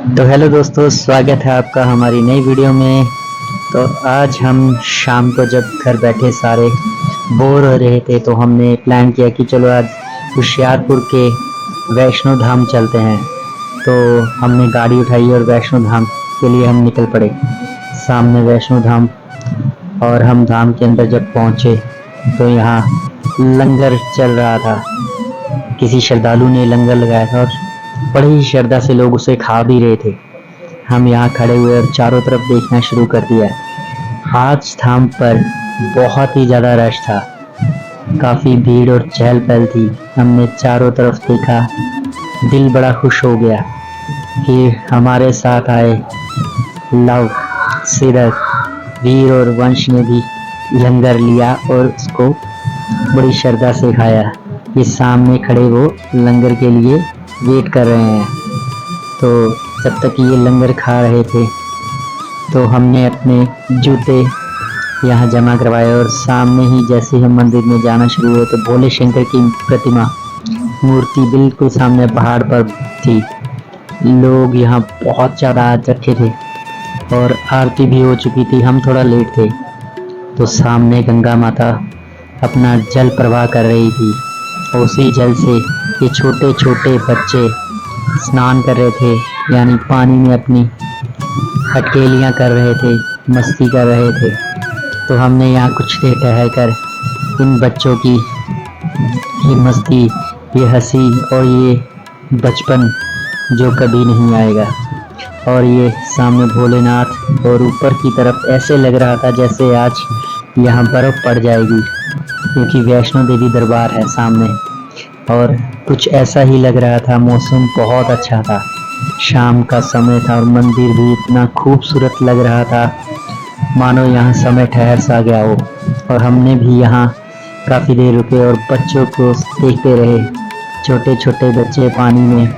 तो हेलो दोस्तों, स्वागत है आपका हमारी नई वीडियो में। तो आज हम शाम को जब घर बैठे सारे बोर हो रहे थे तो हमने प्लान किया कि चलो आज होशियारपुर के वैष्णो धाम चलते हैं। तो हमने गाड़ी उठाई और वैष्णो धाम के लिए हम निकल पड़े। सामने वैष्णो धाम, और हम धाम के अंदर जब पहुंचे तो यहाँ लंगर चल रहा था। किसी श्रद्धालु ने लंगर लगाया था और बड़ी ही श्रद्धा से लोग उसे खा भी रहे थे। हम यहाँ खड़े हुए और चारों तरफ देखना शुरू कर दिया। आज धाम पर बहुत ही ज़्यादा रश था, काफ़ी भीड़ और चहल पहल थी। हमने चारों तरफ देखा, दिल बड़ा खुश हो गया कि हमारे साथ आए लव, सिरक, वीर और वंश ने भी लंगर लिया और उसको बड़ी श्रद्धा से खाया। ये सामने खड़े वो लंगर के लिए वेट कर रहे हैं। तो जब तक ये लंगर खा रहे थे तो हमने अपने जूते यहाँ जमा करवाए और सामने ही जैसे हम मंदिर में जाना शुरू हुए तो भोले शंकर की प्रतिमा, मूर्ति बिल्कुल सामने पहाड़ पर थी। लोग यहाँ बहुत ज़्यादा आ रखे थे और आरती भी हो चुकी थी। हम थोड़ा लेट थे तो सामने गंगा माता अपना जल प्रवाह कर रही थी। उसी जल से ये छोटे छोटे बच्चे स्नान कर रहे थे, यानी पानी में अपनी अटकेलियाँ कर रहे थे, मस्ती कर रहे थे। तो हमने यहाँ कुछ देर ठहर कर इन बच्चों की ये मस्ती, ये हंसी और ये बचपन जो कभी नहीं आएगा। और ये सामने भोलेनाथ और ऊपर की तरफ ऐसे लग रहा था जैसे आज यहाँ बर्फ़ पड़ जाएगी, क्योंकि वैष्णो देवी दरबार है सामने। और कुछ ऐसा ही लग रहा था, मौसम बहुत अच्छा था, शाम का समय था और मंदिर भी इतना खूबसूरत लग रहा था मानो यहाँ समय ठहर सा गया हो। और हमने भी यहाँ काफ़ी देर रुके और बच्चों को देखते रहे। छोटे छोटे बच्चे पानी में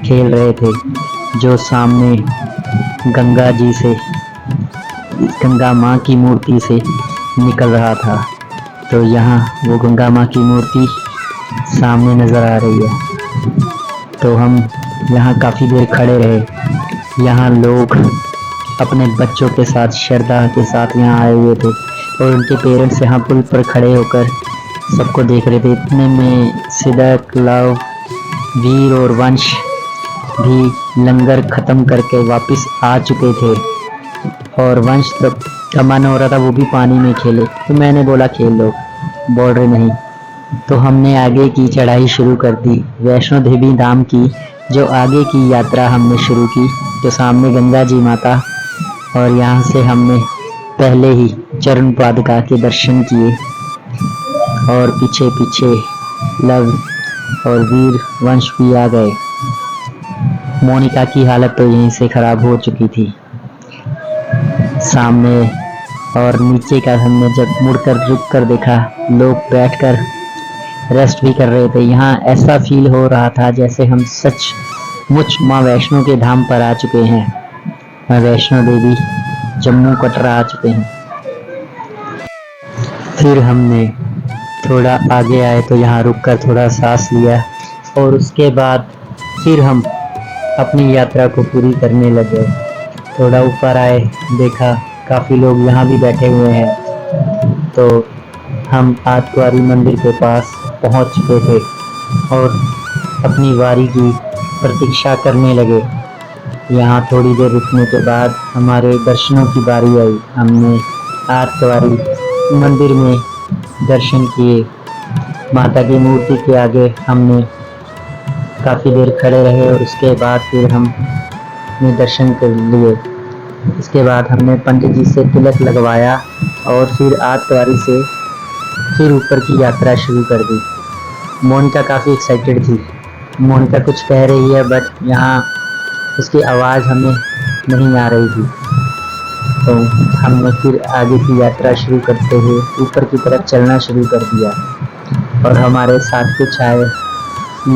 खेल रहे थे, जो सामने गंगा जी से, गंगा माँ की मूर्ति से निकल रहा था। तो यहाँ वो गंगा माँ की मूर्ति सामने नज़र आ रही है। तो हम यहाँ काफ़ी देर खड़े रहे। यहाँ लोग अपने बच्चों के साथ श्रद्धा के साथ यहाँ आए हुए थे और उनके पेरेंट्स यहाँ पुल पर खड़े होकर सबको देख रहे थे। इतने में सिदक, लव, वीर और वंश भी लंगर ख़त्म करके वापस आ चुके थे। और वंश का मन हो रहा था वो भी पानी में खेले, तो मैंने बोला खेल लो, बोल रहे नहीं। तो हमने आगे की चढ़ाई शुरू कर दी, वैष्णो देवी धाम की जो आगे की यात्रा हमने शुरू की। तो सामने गंगा जी माता और यहाँ से हमने पहले ही चरण पादुका के दर्शन किए और पीछे पीछे लव और वीर वंश भी आ गए। मोनिका की हालत तो यहीं से खराब हो चुकी थी सामने। और नीचे का हमने जब मुड़कर रुक कर देखा, लोग बैठकर रेस्ट भी कर रहे थे। यहाँ ऐसा फील हो रहा था जैसे हम सचमुच माँ वैष्णो के धाम पर आ चुके हैं। माँ वैष्णो देवी जम्मू कटरा आ चुके हैं। फिर हमने थोड़ा आगे आए तो यहाँ रुककर थोड़ा सांस लिया और उसके बाद फिर हम अपनी यात्रा को पूरी करने लगे। थोड़ा ऊपर आए, देखा काफ़ी लोग यहाँ भी बैठे हुए हैं। तो हम आतवारी मंदिर के पास पहुँच चुके थे और अपनी वारी की प्रतीक्षा करने लगे। यहाँ थोड़ी देर रुकने के बाद हमारे दर्शनों की बारी आई। हमने आतवारी मंदिर में दर्शन किए। माता की मूर्ति के आगे हमने काफ़ी देर खड़े रहे और उसके बाद फिर हमने दर्शन कर लिए। इसके बाद हमने पंडित जी से तिलक लगवाया और फिर आतवारी से फिर ऊपर की यात्रा शुरू कर दी। मोनिका काफ़ी एक्साइटेड थी। मोनिका कुछ कह रही है बट यहाँ उसकी आवाज़ हमें नहीं आ रही थी। तो हमने फिर आगे की यात्रा शुरू करते हुए ऊपर की तरफ चलना शुरू कर दिया। और हमारे साथ कुछ आए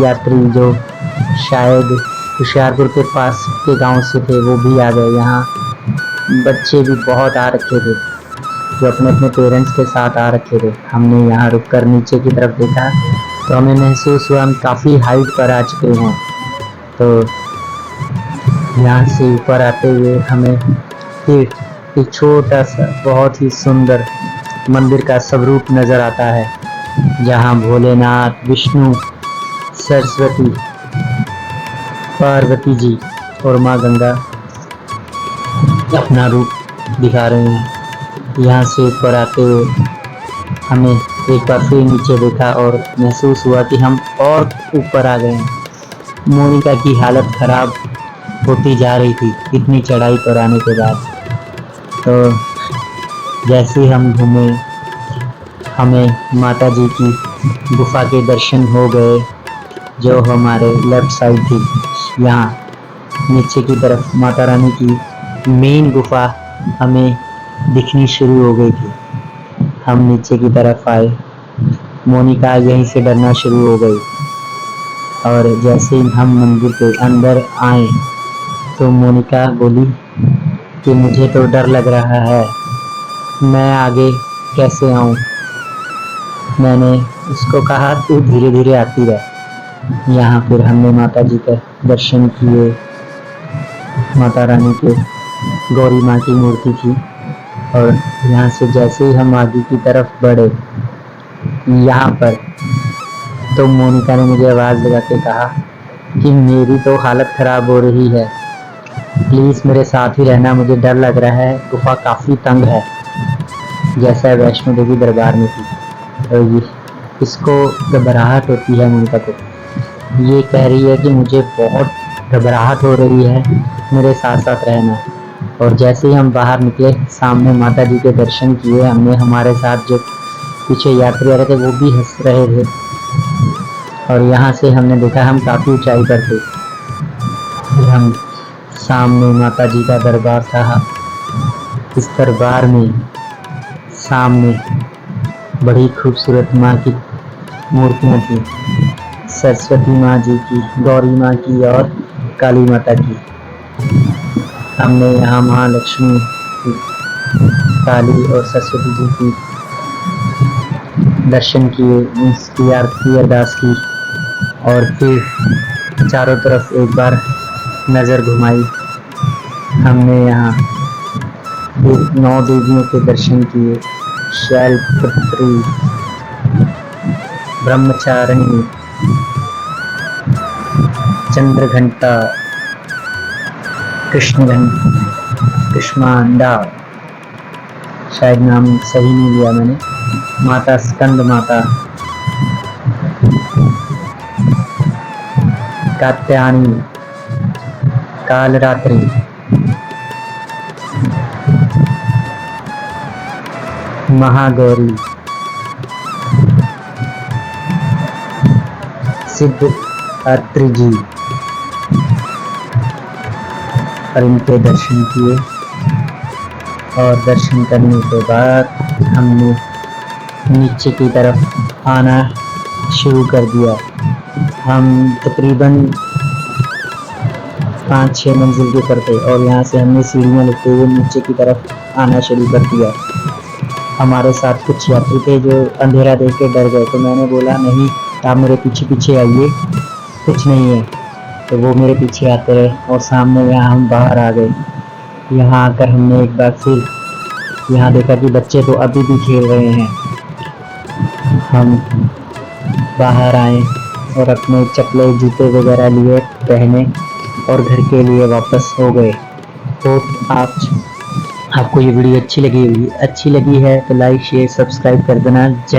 यात्री जो शायद होशियारपुर के पास के गांव से थे, वो भी आ गए। यहाँ बच्चे भी बहुत आ रखे थे जो अपने अपने पेरेंट्स के साथ आ रखे थे। हमने यहाँ रुककर नीचे की तरफ देखा तो हमें महसूस हुआ हम काफ़ी हाइट पर आ चुके हैं। तो यहाँ से ऊपर आते हुए हमें फिर एक छोटा सा बहुत ही सुंदर मंदिर का स्वरूप नजर आता है, जहाँ भोलेनाथ, विष्णु, सरस्वती, पार्वती जी और माँ गंगा अपना रूप दिखा रहे हैं। यहाँ से ऊपर आते हुए हमें एक बार फिर नीचे देखा और महसूस हुआ कि हम और ऊपर आ गए हैं। मोनिका की हालत खराब होती जा रही थी इतनी चढ़ाई पर आने के बाद। तो जैसे ही हम घूमे, हमें माता जी की गुफा के दर्शन हो गए, जो हमारे लेफ्ट साइड थी। यहाँ नीचे की तरफ माता रानी की मेन गुफा हमें दिखनी शुरू हो गई थी। हम नीचे की तरफ आए, मोनिका यहीं से डरना शुरू हो गई और जैसे ही हम मंदिर के अंदर आए तो मोनिका बोली कि मुझे तो डर लग रहा है, मैं आगे कैसे आऊं। मैंने उसको कहा तू धीरे धीरे आती रह। यहाँ फिर हमने माता जी का दर्शन किए। माता रानी के गौरी माँ की मूर्ति थी और यहाँ से जैसे ही हम आगे की तरफ बढ़े, यहाँ पर तो मोनिका ने मुझे आवाज़ लगा के कहा कि मेरी तो हालत ख़राब हो रही है, प्लीज़ मेरे साथ ही रहना, मुझे डर लग रहा है, गुफा काफ़ी तंग है, जैसा वैष्णो देवी दरबार में थी। और इसको घबराहट होती है मोनिका को, ये कह रही है कि मुझे बहुत घबराहट हो रही है, मेरे साथ साथ रहना। और जैसे ही हम बाहर निकले, सामने माता जी के दर्शन किए हमने। हमारे साथ जो पीछे यात्री आ रहे थे वो भी हंस रहे थे और यहाँ से हमने देखा हम काफ़ी ऊंचाई पर थे। हम सामने माता जी का दरबार था। इस दरबार में सामने बड़ी खूबसूरत माँ की मूर्तियाँ थी, सरस्वती माँ जी की, गौरी माँ की और काली माता की। हमने यहाँ महालक्ष्मी, काली और सरस्वती जी की दर्शन किए, उनकी आरती अरदास की और फिर चारों तरफ एक बार नज़र घुमाई। हमने यहाँ 9 देवियों के दर्शन किए, शैलपुत्री, ब्रह्मचारिणी, चंद्रघंटा, कृष्मांडा, शायद नाम सही नहीं लिया मैंने, माता स्कंद माता, कात्यायनी, कालरात्रि, महागौरी, सिद्धात्री जी, और इनके दर्शन किए। और दर्शन करने के बाद हमने नीचे की तरफ आना शुरू कर दिया। हम तकरीबन 5-6 मंजिल के ऊपर थे और यहाँ से हमने सीढ़ियाँ लेते हुए नीचे की तरफ आना शुरू कर दिया। हमारे साथ कुछ यात्री थे जो अंधेरा देख के डर गए, तो मैंने बोला नहीं, आप मेरे पीछे पीछे आइए, कुछ नहीं है। तो वो मेरे पीछे आते रहे और सामने यहाँ हम बाहर आ गए। यहाँ आकर हमने एक बार फिर यहाँ देखा कि बच्चे तो अभी भी खेल रहे हैं। हम बाहर आए और अपने चप्पलें जूते वगैरह लिए, पहने और घर के लिए वापस हो गए। तो आपको ये वीडियो अच्छी लगी है तो लाइक शेयर सब्सक्राइब कर देना। जय